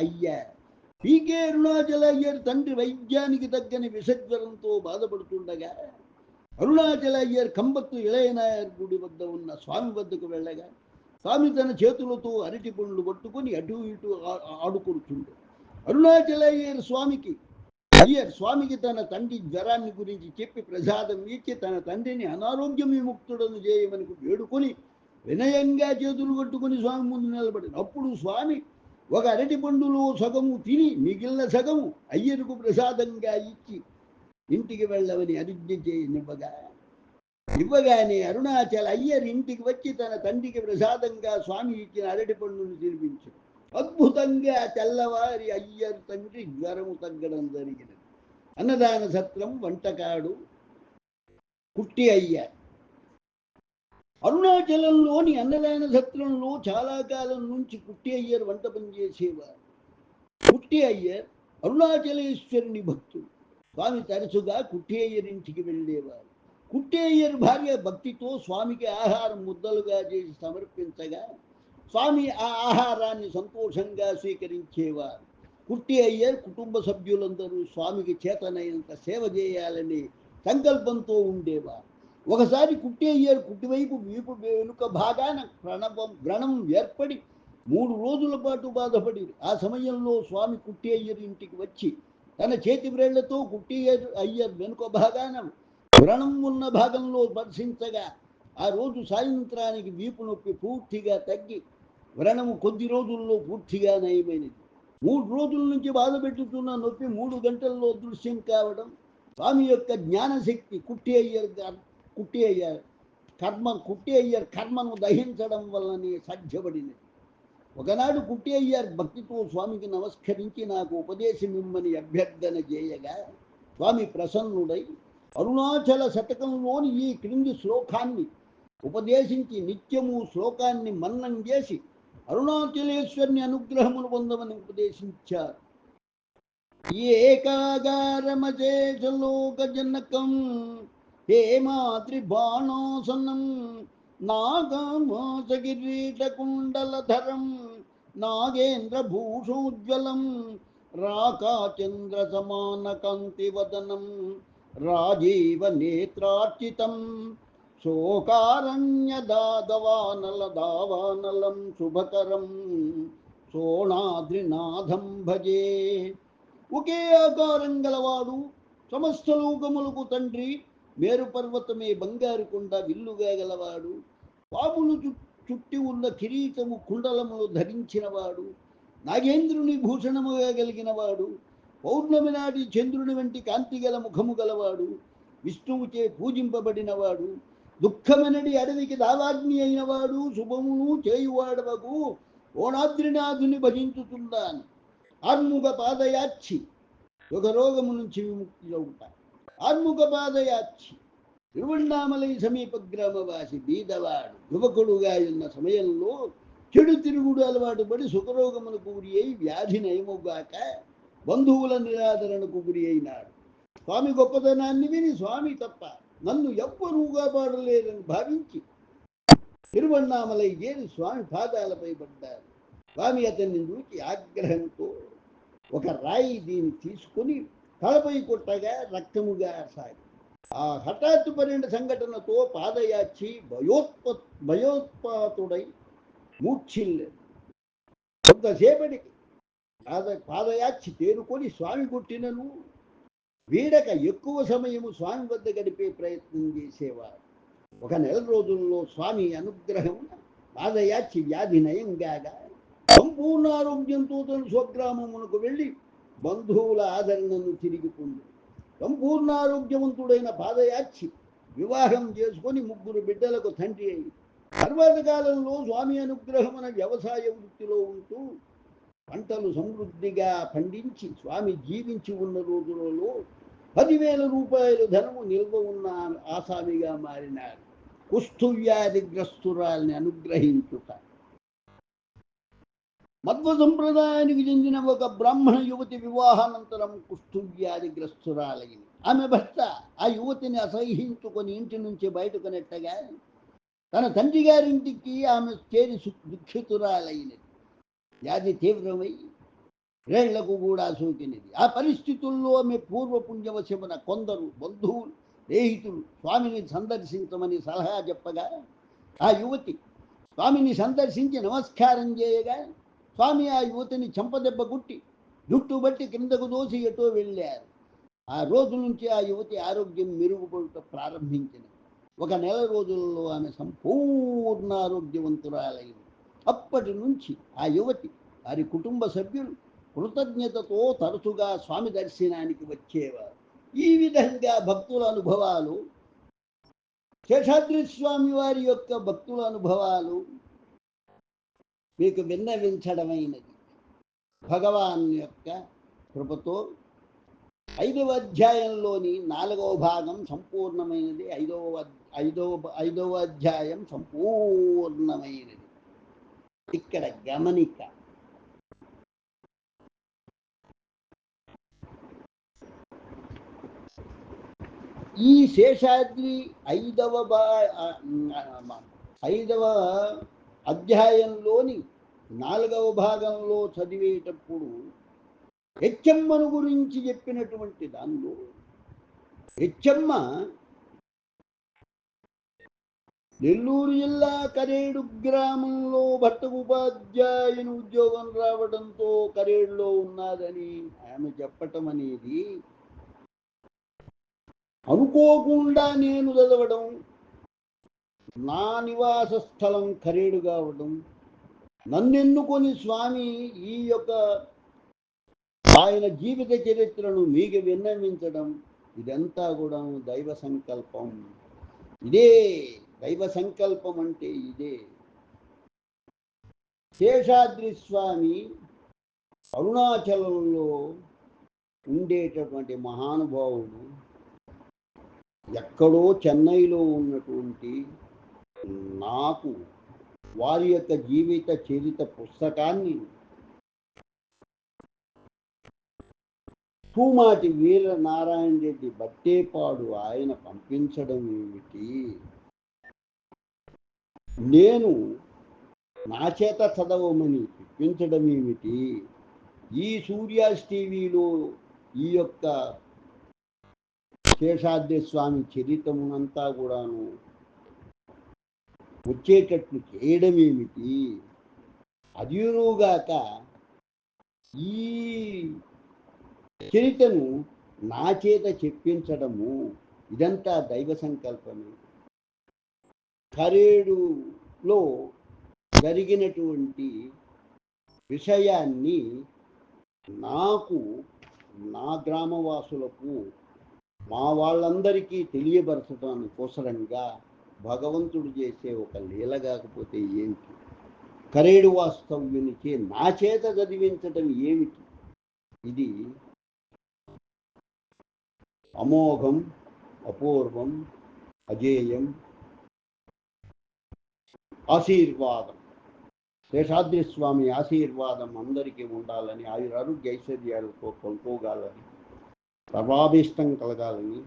అయ్యర్ తండ్రి వైద్యానికి తగ్గని విషజ్వరంతో బాధపడుతుండగా అరుణాచల అయ్యర్ కంబత్తు ఇళయనాయర్ గుడి వద్ద ఉన్న స్వామి వద్దకు వెళ్ళగా స్వామి తన చేతులతో అరటి పండ్లు పట్టుకొని అటు ఇటు ఆడుకుంటుండే. అరుణాచల అయ్యర్ స్వామికి తన తండ్రి జ్వరాన్ని గురించి చెప్పి ప్రసాదం ఇచ్చి తన తండ్రిని అనారోగ్యం విముక్తుడను చేయమని వేడుకొని వినయంగా చేతులు కట్టుకుని స్వామి ముందు నిలబడింది. అప్పుడు స్వామి ఒక అరటి పండులో సగము తిని మిగిలిన సగము అయ్యరుకు ప్రసాదంగా ఇచ్చి ఇంటికి వెళ్ళవని అనుజ్ఞ ఇవ్వగానే అరుణాచల అయ్యర్ ఇంటికి వచ్చి తన తండ్రికి ప్రసాదంగా స్వామి ఇచ్చిన అరటి పండును తినిపించాడు. అద్భుతంగా తెల్లవారి అయ్యర్ తండ్రి జ్వరము తగ్గడం జరిగినది. అన్నదాన సత్రం వంటకాడు కుట్టి అయ్యారు. అరుణాచలంలోని అన్నదాన సత్రంలో చాలా కాలం నుంచి కుట్టి అయ్యర్ వంట పని చేసేవారు. కుట్టి అయ్యర్ అరుణాచలేశ్వరుని భక్తుడు. స్వామి తరచుగా కుట్టి అయ్యర్ ఇంటికి వెళ్ళేవారు. కుట్టి అయ్యర్ భార్య భక్తితో స్వామికి ఆహారం ముద్దలుగా చేసి సమర్పించగా స్వామి ఆ ఆహారాన్ని సంతోషంగా స్వీకరించేవారు. కుట్టి అయ్యర్ కుటుంబ సభ్యులందరూ స్వామికి చేతనైనంత సేవ చేయాలని సంకల్పంతో ఉండేవారు. ఒకసారి కుట్టి అయ్యర్ కుటివైపు వీపు వెనుక భాగాన వ్రణం ఏర్పడి 3 రోజుల పాటు బాధపడి ఆ సమయంలో స్వామి కుట్టి అయ్యర్ ఇంటికి వచ్చి తన చేతి వ్రేళ్లతో కుట్టి అయ్యర్ వెనుక భాగాన వ్రణం ఉన్న భాగంలో స్పర్శించగా ఆ రోజు సాయంత్రానికి వీపు నొప్పి పూర్తిగా తగ్గి వ్రణము కొద్ది రోజుల్లో పూర్తిగా నయమైనది. 3 రోజుల నుంచి బాధపెట్టుతున్న నొప్పి 3 గంటల్లో దృశ్యం కావడం స్వామి యొక్క జ్ఞానశక్తి కుట్టి అయ్యర్ కర్మను దహించడం వల్లనే సాధ్యపడినది. ఒకనాడు కుట్టి అయ్యర్ భక్తితో స్వామికి నమస్కరించి నాకు ఉపదేశం ఇమ్మని అభ్యర్థన చేయగా స్వామి ప్రసన్నుడై అరుణాచల శతకంలోని ఈ క్రింది శ్లోకాన్ని ఉపదేశించి నిత్యము శ్లోకాన్ని మన్నం చేసి అరుణాచలేశ్వరుని అనుగ్రహమును పొందమని ఉపదేశించారు. ఏకాగారమచేశలోకజనకం హేమాద్రిబాణోసనం నాగమాసకిరీటకుండలధరం నాగేంద్రభూషోజ్వలం రాకాచంద్ర సమాన కాంతివదనం రాజీవ నేత్రార్చితం శోకారణ్యదావానలం శుభకరం సోణాద్రినాథం భజే. ఒకే ఆకారం గలవాడు, సమస్త లోకములకు తండ్రి, మేరు పర్వతమే బంగారు కొండ విల్లుగా గలవాడు, పాములు చుట్టి ఉన్న కిరీటము కుండలములు ధరించినవాడు, నాగేంద్రుని భూషణముగా కలిగినవాడు, పౌర్ణమి నాటి చంద్రుని వంటి కాంతి గల ముఖము గలవాడు, విష్ణువుచే పూజింపబడినవాడు, దుఃఖమనడి అడవికి దావాగ్ని అయినవాడు, శుభమును చేయువాడవకు ఓణాద్రినాథుని భజించుతున్నాను. ఆర్ముగ పాదయాచ్చి ఒక రోగము నుంచి విముక్తి అవుట. ఆర్ముగ పాదయాచ్చి తిరువణ్ణామలై సమీప గ్రామవాసి బీదవాడు యువకుడుగా ఉన్న సమయంలో చెడు తిరుగుడు అలవాటు పడి సుఖరోగమునకు గురి అయి వ్యాధి నయముగాక బంధువుల నిరాదరణకు గురి అయినాడు. స్వామి గొప్పతనాన్ని విని స్వామి తప్ప నన్ను ఎవ్వరూ కాపాడలేరని భావించి తిరువన్నామలై చేరి స్వామి పాదాలపై పడ్డారు. స్వామి అతన్ని చూచి ఆగ్రహంతో ఒక రాయి దీన్ని తీసుకుని తలపై కొట్టగా రక్తముగా సాగి ఆ హఠాత్తు పరిణ సంఘటనతో పాదయాచి భయోత్పాతుడై మూర్ఛిల్లేదు. కొంతసేపటికి పాదయాచి తేరుకొని స్వామి కొట్టినను వీడక ఎక్కువ సమయము స్వామి వద్ద గడిపే ప్రయత్నం చేసేవారు. ఒక నెల రోజుల్లో స్వామి అనుగ్రహం పాదయాచి వ్యాధి నయంగాగా సంపూర్ణ ఆరోగ్యంతో తన స్వగ్రామమునకు వెళ్ళి బంధువుల ఆదరణను తిరిగి పొంది సంపూర్ణ ఆరోగ్యవంతుడైన పాదయాచి వివాహం చేసుకొని 3 బిడ్డలకు తండ్రి అయి తర్వాత కాలంలో స్వామి అనుగ్రహమున వ్యవసాయ వృత్తిలో ఉంటూ పంటలు సమృద్ధిగా పండించి స్వామి జీవించి ఉన్న రోజులలో 10,000 రూపాయలు ధనము నిల్వ ఉన్న ఆసామిగా మారినారు. కుష్ఠవ్యాధిగ్రస్తురాల్ని అనుగ్రహించుట. మధ్వ సంప్రదాయానికి చెందిన ఒక బ్రాహ్మణ యువతి వివాహానంతరం కుష్ఠవ్యాధిగ్రస్తురాలైంది. ఆమె భర్త ఆ యువతిని అసహించుకొని ఇంటి నుంచి బయటకు నెట్టగా తన తండ్రి గారింటికి ఆమె చేరి దుఃఖితురాలైనది. వ్యాధి తీవ్రమై రేళ్లకు కూడా సోకినది. ఆ పరిస్థితుల్లో ఆమె పూర్వపుణ్యవశమున కొందరు బంధువులు స్నేహితులు స్వామిని సందర్శించమని సలహా చెప్పగా ఆ యువతి స్వామిని సందర్శించి నమస్కారం చేయగా స్వామి ఆ యువతిని చెంపదెబ్బ గుట్టి జుట్టు బట్టి కిందకు దోసి ఎటో వెళ్ళారు. ఆ రోజు నుంచి ఆ యువతి ఆరోగ్యం మెరుగుపడుట ప్రారంభించింది. ఒక నెల రోజుల్లో ఆమె సంపూర్ణ ఆరోగ్యవంతురాలైంది. అప్పటి నుంచి ఆ యువతి వారి కుటుంబ సభ్యులు కృతజ్ఞతతో తరచుగా స్వామి దర్శనానికి వచ్చేవారు. ఈ విధంగా భక్తుల అనుభవాలు, శేషాద్రి స్వామి వారి యొక్క భక్తుల అనుభవాలు మీకు విన్నవించడమైనది. భగవాన్ యొక్క కృపతో 5వ అధ్యాయంలోని 4వ భాగం సంపూర్ణమైనది. 5వ అధ్యాయం సంపూర్ణమైనది. ఇక్కడ గమనిక, ఈ శేషాద్రి 5వ అధ్యాయంలోని 4వ భాగంలో చదివేటప్పుడు హెచ్చమ్మను గురించి చెప్పినటువంటి దానిలో హెచ్చమ్మ నెల్లూరు జిల్లా కరేడు గ్రామంలో భర్తకు ఉపాధ్యాయుని ఉద్యోగం రావడంతో కరేడులో ఉన్నదని ఆమె చెప్పటం అనేది అనుకోకుండా నేను చదవడం, నా నివాస స్థలం కరేడు కావడం, నన్నెన్నుకొని స్వామి ఈ యొక్క ఆయన జీవిత చరిత్రను మీకు విన్నవించడం, ఇదంతా కూడా దైవ సంకల్పం. ఇదే దైవ సంకల్పం అంటే ఇదే. శేషాద్రి స్వామి అరుణాచలంలో ఉండేటటువంటి మహానుభావుడు. ఎక్కడో చెన్నైలో ఉన్నటువంటి నాకు వారి యొక్క జీవిత చరిత్ర పుస్తకాన్ని పూమాటి వీర నారాయణ రెడ్డి బట్టేపాడు ఆయన పంపించడం ఏమిటి, నేను నా చేత చదవమని చెప్పించడం ఏమిటి, ఈ సూర్యాస్ టీవీలో ఈ యొక్క శేషాద్రి స్వామి చరిత్రమునంతా కూడాను వచ్చేటట్లు చేయడం ఏమిటి, అదిగాక ఈ చరిత్రను నా చేత చెప్పించడము, ఇదంతా దైవ సంకల్పమే. కరేడులో జరిగినటువంటి విషయాన్ని నాకు, నా గ్రామవాసులకు, మా వాళ్ళందరికీ తెలియపరచడానికి కోసరంగా భగవంతుడు చేసే ఒక లీల కాకపోతే ఏమిటి, కరేడు వాస్తవ్యునికి నా చేత చదివించడం ఏమిటి, ఇది అమోఘం, అపూర్వం, అజేయం, ఆశీర్వాదం. శేషాద్రి స్వామి ఆశీర్వాదం అందరికీ ఉండాలని, ఆరోగ్య ఐశ్వర్యాలతో కొనుక్కోగాలని, సర్వాభీష్టం కలగాలని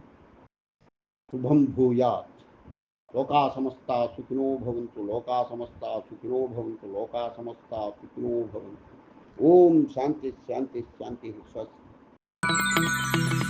శుభం భూయాత్. లోకా సమస్తా సుఖినో భవంతు, లోకా సమస్తా సుఖినో భవంతు, లోకా సమస్తా సుఖినో భవంతు. ఓం శాంతి శాంతి శాంతి. స్వస్తి.